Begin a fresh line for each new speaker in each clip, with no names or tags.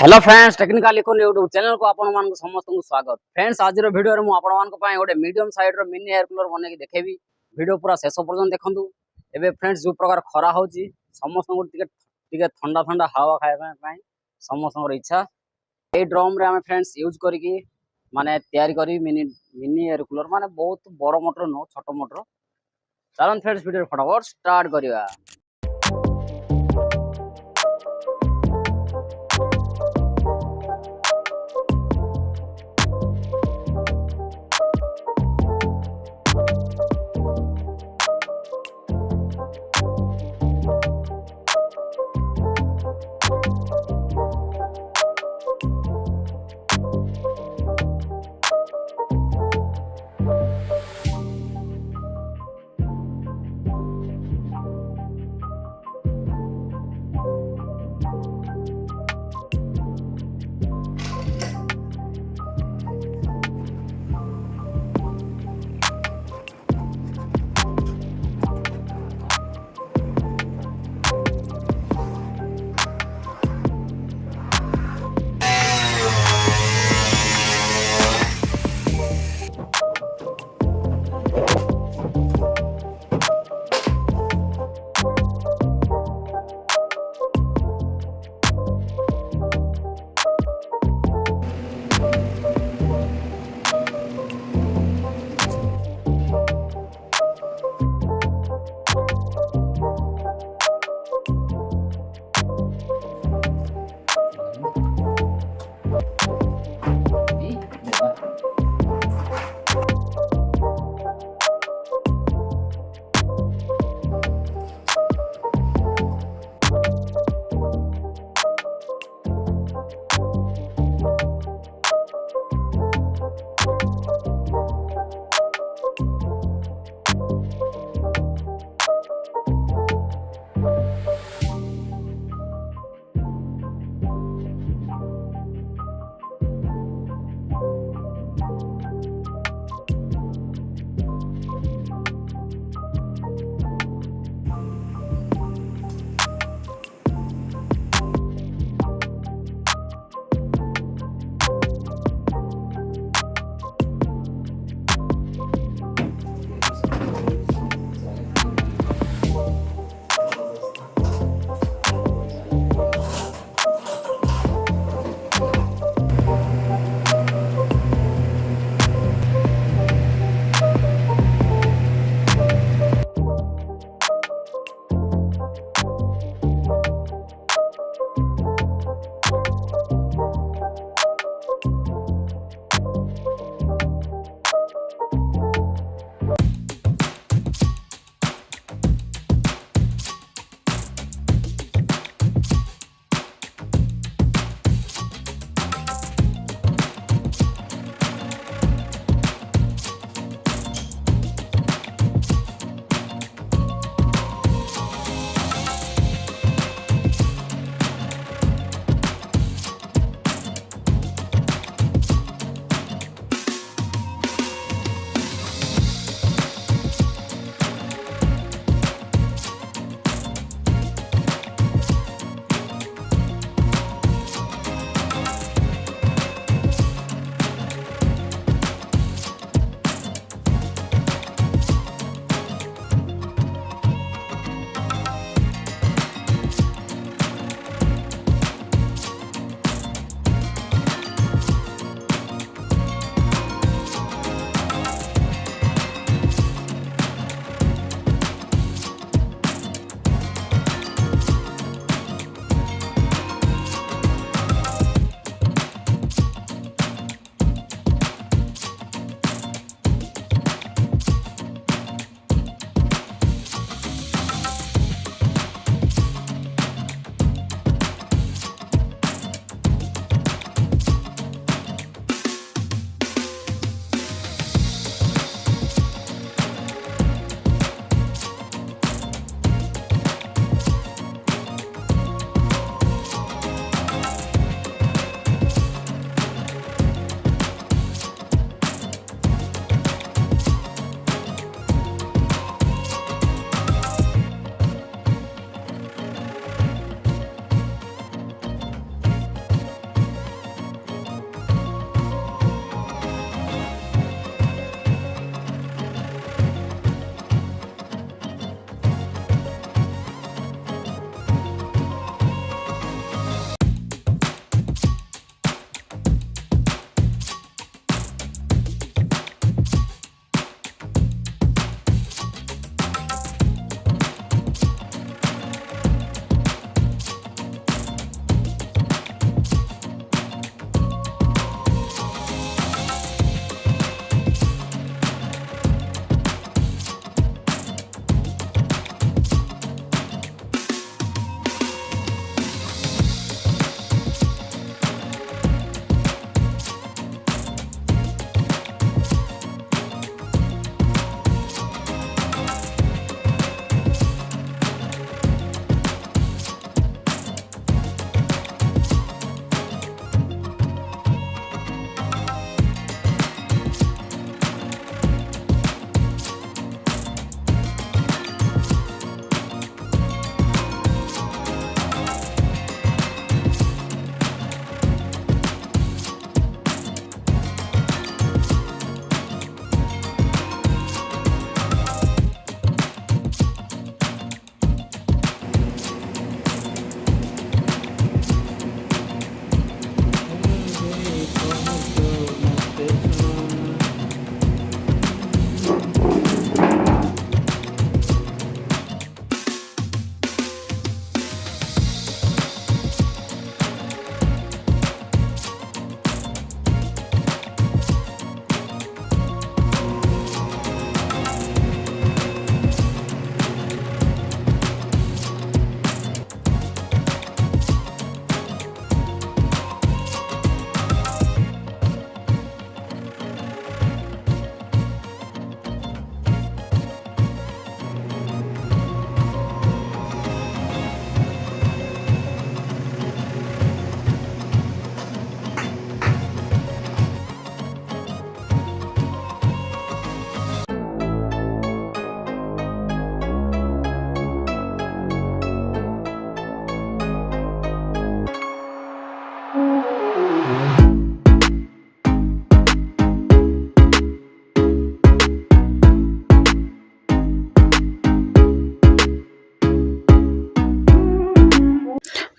Hello friends, technical icon YouTube channel को आपण मान समस्त को स्वागत। फ्रेंड्स, आज वीडियो रे मु आपण मान को पाए गोटे मीडियम साइड रो मिनी एयर कूलर बने के देखेबी। वीडियो पूरा शेष पर्यंत देखंतु। एबे फ्रेंड्स जो प्रकार खरा होची समस्त को टिके ठंडा ठंडा हवा खाଇବା ପାଇଁ समस्त इच्छा ए ड्रम रे हम फ्रेंड्स यूज करिकी माने तैयारी करी मिनी एयर कूलर माने बहुत बड़ मोटर नो छोट मोटर। चलन फ्रेंड्स वीडियो फटाफट स्टार्ट करिवा।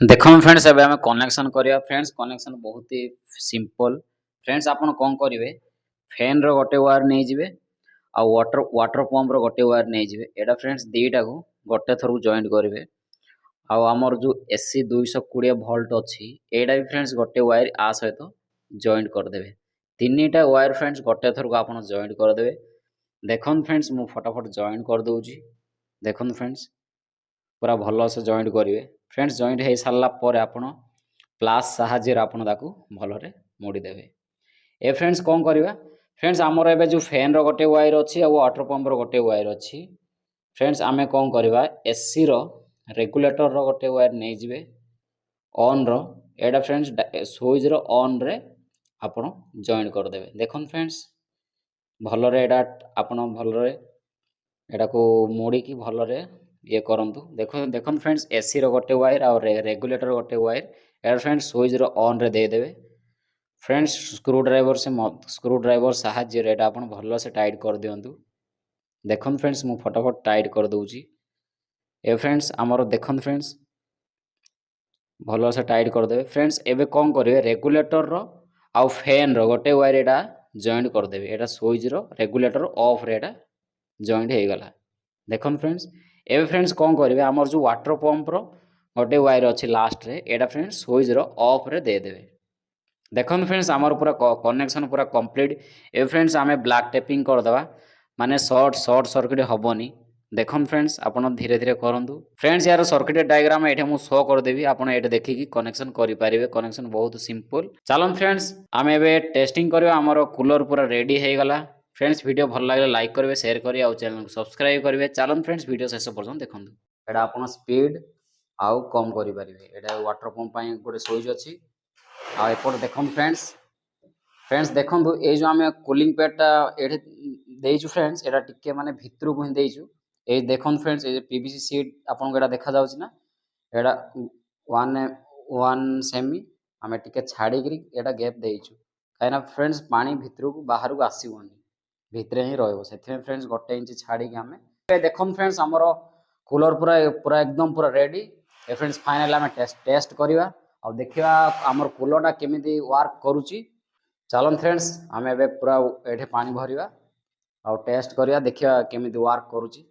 देखो फ्रेंड्स एबे हमें कनेक्शन करिया फ्रेंड्स कनेक्शन बहुत ही सिंपल फ्रेंड्स आपण कोन करिवे फैन रो गोटे वायर नै जिवे आ वाटर पंप रो गोटे वायर नै जिवे एटा फ्रेंड्स दीटा को गोटे थरु जॉइंट करिवे आ हमर जो एसी 220 वोल्ट अछि एटा भी फ्रेंड्स गोटे वायर आ सहित जॉइंट कर देबे तीनटा वायर फ्रेंड्स गोटे थरु को आपण जॉइंट कर देबे देखन फ्रेंड्स मु फटाफट जॉइंट कर दोउची देखन फ्रेंड्स पूरा भल से जॉइंट करेंगे फ्रेंड्स जॉइंट हो सारा पर आपण प्लास साहाଯ୍ୟରେ आपण ताकू भलरे मोड़ी देबे ए फ्रेंड्स कौन करवा फ्रेंड्स आमर एबे जो फैन रो गोटे वायर अच्छी और वाटर पंप रो गोटे वायर अच्छी फ्रेंड्स आमे कौन करवा एसी रो रेगुलेटर रो गोटे वायर नहीं जिवे ऑन रो एडा फ्रेंड्स स्विच रो ऑन रे आपण जॉइन कर देबे देखन फ्रेंड्स भलरे एडा आपण भलरे एडा को मोड़ी की भलरे ये करंतु देखो देखन फ्रेंड्स एसी रो गोटे वायर और रेगुलेटर गोटे वायर एडा फ्रेंड्स स्विच रो ऑन रे दे देबे फ्रेंड्स स्क्रू ड्राइवर साहाଯ୍य रे एडा आपण भलो से टाइट कर दियंतु देखन फ्रेंड्स मु फटाफट टाइट कर दउची ए फ्रेंड्स हमर देखन फ्रेंड्स भलो से टाइट कर देबे फ्रेंड्स एबे कोन करिवे रेगुलेटर रो आ फैन रो गोटे वायर एडा जॉइंट कर देबे एडा स्विच रो रेगुलेटर ऑफ रे एडा जॉइंट हे गला देखन फ्रेंड्स एबे फ्रेंड्स कौन करेंगे आमर जो वाटर पंप रो गोटे वायर अच्छी लास्ट रे एडा फ्रेंड्स स्विच रो ऑफ रे दे देबे देखन फ्रेंड्स आमर पूरा कनेक्शन पूरा कंप्लीट ए फ्रेंड्स आमे ब्लैक टेपिंग कर दवा माने शॉर्ट सर्किट हबनी देखन फ्रेंड्स आपण धीरे धीरे करंतु फ्रेंड्स यार सर्किट डायग्राम एठे मु शो कर देबी आपण एठे देखि कनेक्शन करि पारिबे कनेक्शन बहुत सिंपल चलन फ्रेंड्स आमे एबे टेस्टिंग करबा हमर कूलर पूरा रेडी हे गला फ्रेंड्स वीडियो भल लगे लाइक करेंगे शेयर करेंगे और चैनल को सब्सक्राइब करेंगे चलन फ्रेंड्स वीडियो शेष पर्यटन देखो एटा आपन स्पीड आउ कम करि पारिबे एटा वाटर पंप पई गोटे स्विच अछि आ एपट देखन फ्रेंड्स फ्रेंड्स देखंतु ए जो हमें कूलिंग पैडटा एठे देइछु फ्रेंड्स एटा टिके माने भितरु को देइछु ए देखन फ्रेंड्स ए पीवीसी शीट आपन को एटा देखा जाउछि ना एटा 1 सेमी हमें टिके छाड़ी करी एटा गैप देइछु काइना फ्रेंड्स पानी भितरु को बाहर को आसीबोनी भितरे ही रहइबो सेथे फ्रेंड्स गोटे इंच छाड़ी के हमें देखन फ्रेंड्स हमरो कूलर पूरा पूरा एकदम पूरा रेडी ए फ्रेंड्स फाइनल हमें टेस्ट करबा और देखिबा हमर कूलरटा केमिति वर्क करूची चलन फ्रेंड्स हमें एबे पूरा एठे पानी भरिबा और टेस्ट करबा देखिबा केमिति वर्क करूची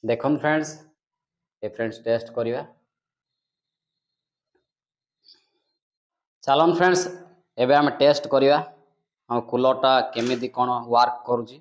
देखन फ्रेंड्स ए फ्रेंड्स टेस्ट करबा चलन फ्रेंड्स एबे हम टेस्ट करबा हम कूलरटा केमिति कोन वर्क करूची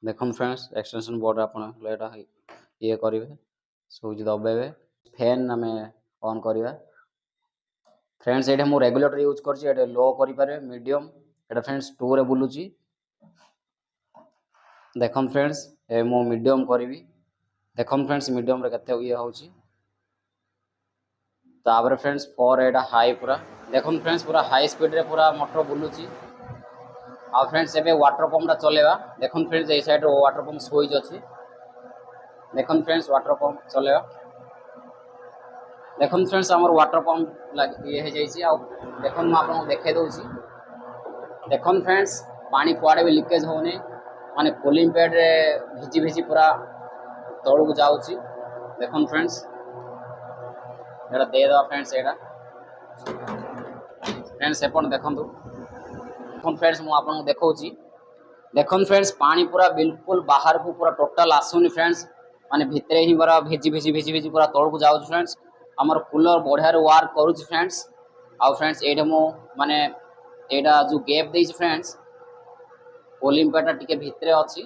देखन फ्रेंड्स एक्सटेंशन बोर्ड आपन एटा ये करिवे स्विच दबेबे फैन हमें ऑन करबा फ्रेंड्स एटा मु रेगुलेटर यूज करची एटा लो करि पारे मीडियम एटा फ्रेंड्स 2 रे बुलुची देखन फ्रेंड्स ए मु मीडियम करबी देखन फ्रेंड्स मीडियम रे कते ये होची तापर फ्रेंड्स 4 एटा हाई पूरा देखन फ्रेंड्स पूरा हाई स्पीड रे पूरा मोटर बुलुची आ फ्रेंड्स एबे वाटर पंप टा चलेबा देखन फ्रेंड्स ए साइड रो वाटर पंप स्विच अछि देखन फ्रेंड्स वाटर पंप चलेबा देखन फ्रेंड्स हमर वाटर पंप ये हे जाईची आ देखन म आपन देखाइ दउची देखन फ्रेंड्स पानी कुआडे भी लीकेज होने माने कूलिंग पैड रे भिजी भिजी पूरा तळु को जाउची देखन फ्रेंड्स एटा दे दो फ्रेंड्स एटा फ्रेंड्स एपन देखंतु देखन फ्रेंड्स मु आपन देखौची देखन फ्रेंड्स पानी पूरा बिल्कुल बाहर को पूरा टोटल आसुनी फ्रेंड्स माने भितरे ही पूरा भिजी पूरा तळ को जाउची फ्रेंड्स हमर कूलर बढ़िया रे वर्क करूची फ्रेंड्स आ फ्रेंड्स एटा मु माने एटा जो गैप देइची फ्रेंड्स कूलिंग पैडटा टिके भितरे अछि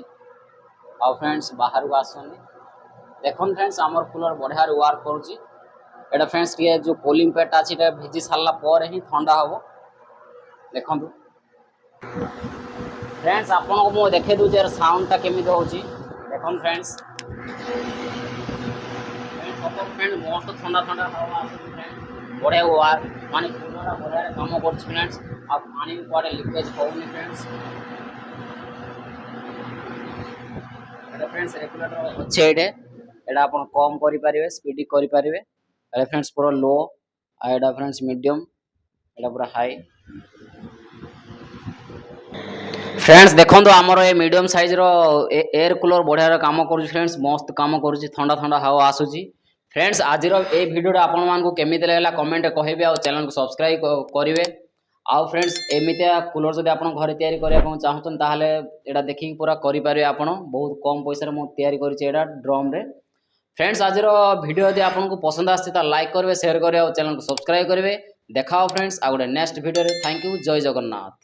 आ फ्रेंड्स बाहर को आसुनी देखन फ्रेंड्स हमर कूलर बढ़िया रे वर्क करूची एटा फ्रेंड्स के जो कूलिंग पैडटा अछि एटा भिजी सारला पर ही ठंडा हबो देखंतु फ्रेंड्स आपन को मु देखे दउ जे साउंडटा केमिति होची देखन फ्रेंड्स फ्रेंड्स मोस्ट ठंडा ठंडा हवा आसी फ्रेंड्स बढ़िया वार माने कूलर बढ़िया काम करछ फ्रेंड्स आ पानी भी कुआडे लीकेज होउनी फ्रेंड्स एटा फ्रेंड्स रेगुलेटर अच्छे एटे एटा अपन कम करि पारिबे स्पीड करि पारिबे एटा फ्रेंड्स पूरा लो आ एटा फ्रेंड्स मीडियम एटा पूरा हाई फ्रेंड्स देखो आमर ए मीडियम साइज रो एयर कूलर बढ़िया काम कर फ्रेंड्स मस्त काम कर ठंडा ठंडा हवा आसूची फ्रेंड्स आज ए वीडियो आपण मानक केमी लगला कमेंट कहे आ चैनल को सब्सक्राइब करेंगे आउ फ्रेंड्स एमतिया कूलर जब आप घर तैयारी करने चाहूँ ताहले एटा देखिक पूरा करेंगे आप बहुत कम पैसा मुझे ड्रम रे फ्रेंड्स आज वीडियो यदि आपको पसंद आसे लाइक करेंगे शेयर करेंगे और चैनल को सब्सक्राइब करेंगे देखा फ्रेंड्स आ गए नेक्स्ट वीडियो थैंक यू जय जगन्नाथ।